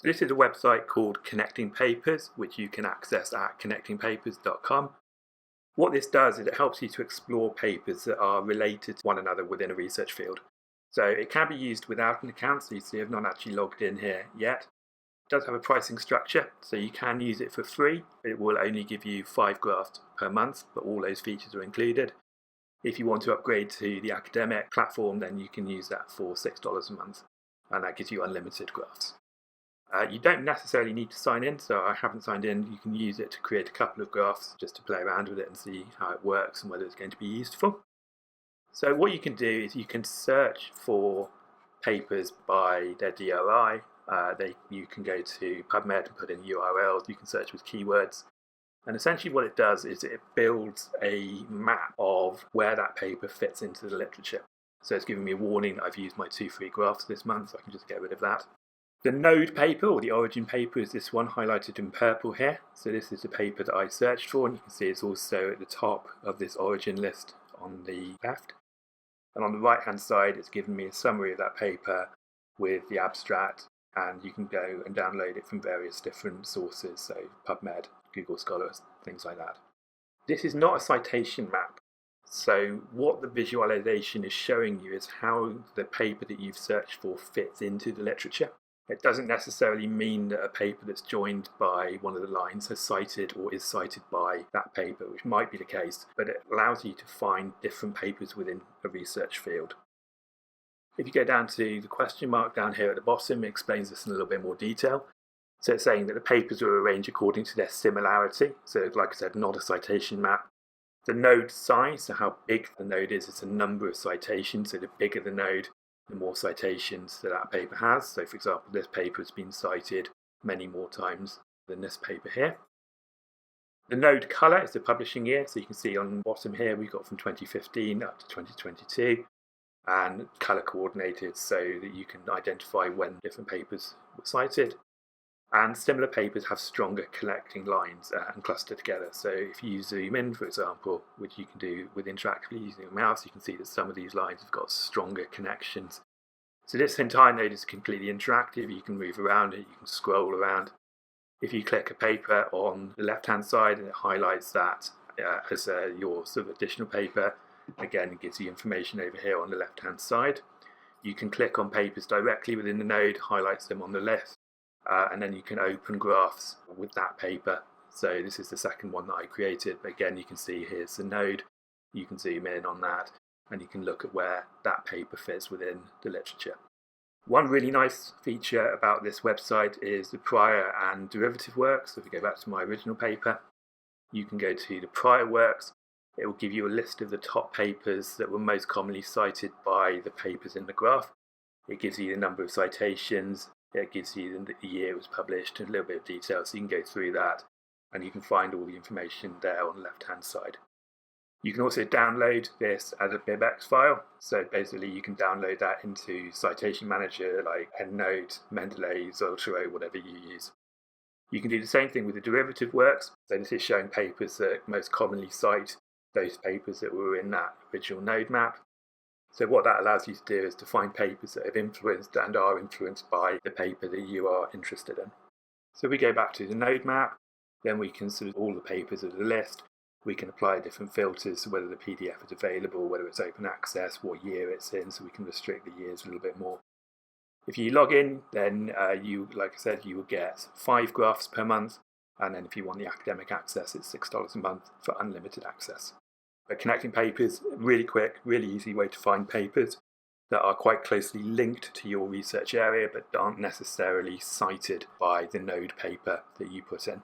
This is a website called Connecting Papers, which you can access at connectingpapers.com. What this does is it helps you to explore papers that are related to one another within a research field. So it can be used without an account, so you see I've not actually logged in here yet. It does have a pricing structure, so you can use it for free. It will only give you 5 graphs per month, but all those features are included. If you want to upgrade to the academic platform, then you can use that for $6 a month, and that gives you unlimited graphs. You don't necessarily need to sign in, so I haven't signed in. You can use it to create a couple of graphs just to play around with it and see how it works and whether it's going to be useful. So what you can do is you can search for papers by their DOI. You can go to PubMed and put in URLs. You can search with keywords. And essentially what it does is it builds a map of where that paper fits into the literature. So it's giving me a warning that I've used my 2 free graphs this month, so I can just get rid of that. The node paper, or the origin paper, is this one highlighted in purple here. So this is the paper that I searched for, and you can see it's also at the top of this origin list on the left. And on the right hand side, it's given me a summary of that paper with the abstract, and you can go and download it from various different sources, so PubMed, Google Scholar, things like that. This is not a citation map. So what the visualization is showing you is how the paper that you've searched for fits into the literature. It doesn't necessarily mean that a paper that's joined by one of the lines has cited or is cited by that paper, which might be the case, but it allows you to find different papers within a research field. If you go down to the question mark down here at the bottom, it explains this in a little bit more detail. So it's saying that the papers are arranged according to their similarity. So like I said, not a citation map. The node size, so how big the node is, it's a number of citations. So the bigger the node, the more citations that paper has. So for example, this paper has been cited many more times than this paper here. The node color is the publishing year. So you can see on the bottom here, we've got from 2015 up to 2022 and color coordinated so that you can identify when different papers were cited. And similar papers have stronger connecting lines and cluster together. So if you zoom in, for example, which you can do with interactively using a mouse, you can see that some of these lines have got stronger connections. So this entire node is completely interactive. You can move around it, you can scroll around. If you click a paper on the left-hand side and it highlights that as your sort of additional paper, again, it gives you information over here on the left-hand side. You can click on papers directly within the node, highlights them on the left. And then you can open graphs with that paper. So this is the second one that I created. But again, you can see here's the node. You can zoom in on that and you can look at where that paper fits within the literature. One really nice feature about this website is the prior and derivative works. So if we go back to my original paper, you can go to the prior works. It will give you a list of the top papers that were most commonly cited by the papers in the graph. It gives you the number of citations. It gives you the year it was published and a little bit of detail, so you can go through that and you can find all the information there on the left-hand side. You can also download this as a BibX file, so basically you can download that into Citation Manager like EndNote, Mendeley, Zotero, whatever you use. You can do the same thing with the derivative works, so this is showing papers that most commonly cite those papers that were in that original node map. So what that allows you to do is to find papers that have influenced and are influenced by the paper that you are interested in. So we go back to the node map, then we can sort of all the papers of the list. We can apply different filters, so whether the PDF is available, whether it's open access, what year it's in, so we can restrict the years a little bit more. If you log in, then like I said, you will get 5 graphs per month, and then if you want the academic access, it's $6 a month for unlimited access. But Connecting Papers, really quick, really easy way to find papers that are quite closely linked to your research area but aren't necessarily cited by the node paper that you put in.